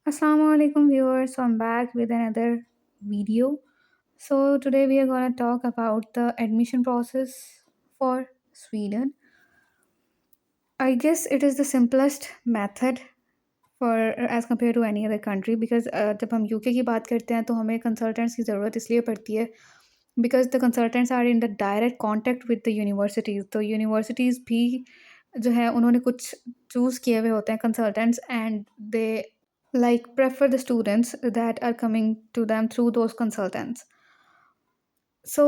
Assalamu alaikum viewers, so I'm back with another video. So today we are going to talk about the admission process for Sweden. I guess it is the simplest method for as compared to any other country because जब हम UK की बात करते हैं तो हमें consultants की ज़रूरत इसलिए पड़ती है because the consultants are in the direct contact with the universities तो यूनिवर्सिटीज़ भी जो है उन्होंने कुछ चूज़ किए हुए होते हैं consultants and they like prefer the students that are coming to them through those consultants. So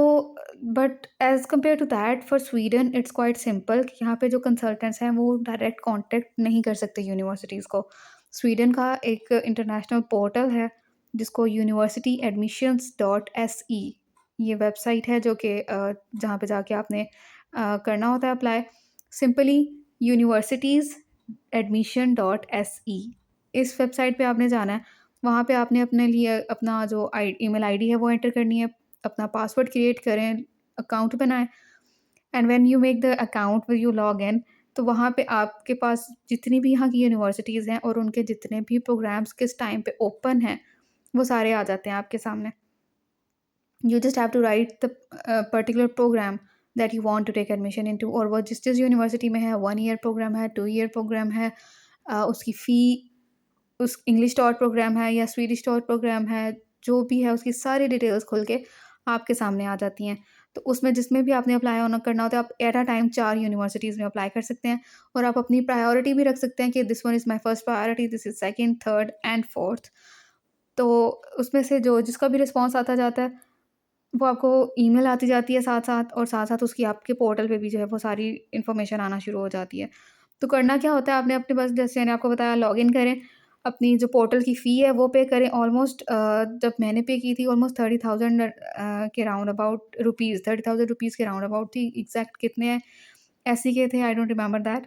but as compared to that for Sweden it's quite simple कि यहाँ पे जो consultants हैं वो direct contact नहीं कर सकते यूनिवर्सिटीज़ को. स्वीडन का एक इंटरनेशनल पोर्टल है जिसको universityadmissions.se ये वेबसाइट है जो कि जहाँ पे जाके आपने करना होता है अप्लाई सिंपली universitiesadmission.se इस वेबसाइट पे आपने जाना है वहाँ पे आपने अपने लिए अपना जो ईमेल आईडी है वो एंटर करनी है अपना पासवर्ड क्रिएट करें अकाउंट बनाएं and when you make the account will you log in तो वहाँ पे आपके पास जितनी भी यहाँ की यूनिवर्सिटीज़ हैं और उनके जितने भी प्रोग्राम्स किस टाइम पे ओपन हैं वो सारे आ जाते हैं आपके सामने. You just have to write the particular program that you want to take admission into और वो जिस जिस यूनिवर्सिटी में है 1 ईयर प्रोग्राम है 2 ईयर प्रोग्राम है उसकी फ़ी उस इंग्लिश टॉर प्रोग्राम है या स्वीडिश टॉर प्रोग्राम है जो भी है उसकी सारी डिटेल्स खुल के आपके सामने आ जाती हैं. तो उसमें जिसमें भी आपने अप्लाई होना करना होता है आप एट अ टाइम 4 यूनिवर्सिटीज़ में अप्लाई कर सकते हैं और आप अपनी प्रायोरिटी भी रख सकते हैं कि this one is my first priority this is second third and fourth. तो उसमें से जो जिसका भी रिस्पॉन्स आता जाता है वो आपको ईमेल आती जाती है साथ-साथ और साथ-साथ उसकी आपके पोर्टल पे भी जो है वो सारी इन्फॉर्मेशन आना शुरू हो जाती है. तो करना क्या होता है आपने अपने पास जैसे मैंने आपको बताया लॉगिन करें, अपनी जो पोर्टल की फ़ी है वो पे करें ऑलमोस्ट जब मैंने पे की थी ऑलमोस्ट 30,000 के राउंड अबाउट रुपीज़ 30,000 रुपीज़ के राउंड अबाउट थी. एग्ज़ैक्ट कितने एससी के थे आई डोंट रिमेंबर दैट.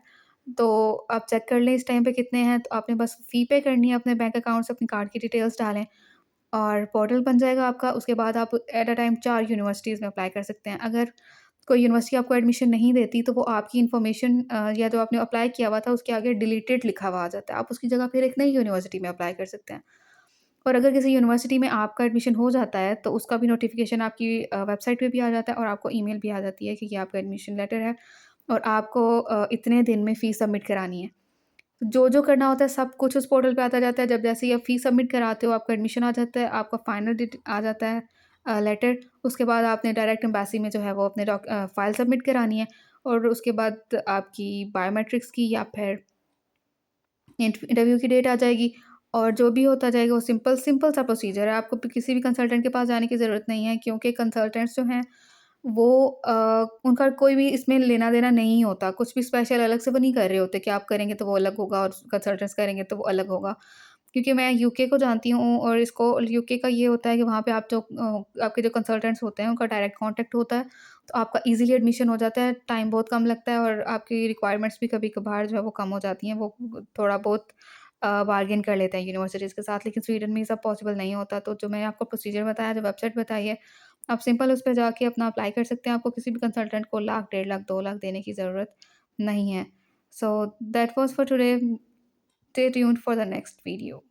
तो आप चेक कर लें इस टाइम पे कितने हैं, तो आपने बस फ़ी पे करनी है अपने बैंक अकाउंट से अपनी कार्ड की डिटेल्स डालें और पोर्टल बन जाएगा आपका. उसके बाद आप एट अ टाइम 4 यूनिवर्सिटीज़ में अप्लाई कर सकते हैं. अगर कोई यूनिवर्सिटी आपको एडमिशन नहीं देती तो वो आपकी इन्फॉर्मेशन या जो आपने अप्लाई किया हुआ था उसके आगे डिलीटेड लिखा हुआ आ जाता है. आप उसकी जगह फिर एक नई यूनिवर्सिटी में अप्लाई कर सकते हैं. और अगर किसी यूनिवर्सिटी में आपका एडमिशन हो जाता है तो उसका भी नोटिफ़िकेशन आपकी वेबसाइट पे भी आ जाता है और आपको ईमेल भी आ जाती है कि ये आपका एडमिशन लेटर है और आपको इतने दिन में फ़ीस सबमिट करानी है. जो करना होता है सब कुछ उस पोर्टल पे आता जाता है. जब जैसे ही आप फ़ीस सबमिट कराते हो आपका एडमिशन आ जाता है, आपका फाइनल डिट आ जाता है लेटर. उसके बाद आपने डायरेक्ट एम्बेसी में जो है वो अपने फ़ाइल सबमिट करानी है और उसके बाद आपकी बायोमेट्रिक्स की या फिर इंटरव्यू की डेट आ जाएगी और जो भी होता जाएगा वो सिंपल सिंपल सा प्रोसीजर है. आपको किसी भी कंसल्टेंट के पास जाने की ज़रूरत नहीं है क्योंकि कंसल्टेंट्स जो हैं वो उनका कोई भी इसमें लेना-देना नहीं होता. कुछ भी स्पेशल अलग से वो नहीं कर रहे होते कि आप करेंगे तो वो अलग होगा और कंसल्टेंट्स करेंगे तो वो अलग होगा. क्योंकि मैं यूके को जानती हूँ और इसको यूके का ये होता है कि वहाँ पे आप जो आपके जो कंसल्टेंट्स होते हैं उनका डायरेक्ट कॉन्टैक्ट होता है. तो आपका ईज़िली एडमिशन हो जाता है, टाइम बहुत कम लगता है और आपकी रिक्वायरमेंट्स भी कभी-कभार जो है वो कम हो जाती हैं. वो थोड़ा बहुत बार्गेन कर लेते हैं यूनिवर्सिटीज़ के साथ, लेकिन स्वीडन में ये सब पॉसिबल नहीं होता. तो जो मैंने आपको प्रोसीजर बताया, जो वेबसाइट बताई है, आप सिंपल उस पे जाके अपना अप्लाई कर सकते हैं. आपको किसी भी कंसल्टेंट को लाख, 1.5 लाख, 2 लाख देने की ज़रूरत नहीं है. So that was for today. Stay tuned for the next video.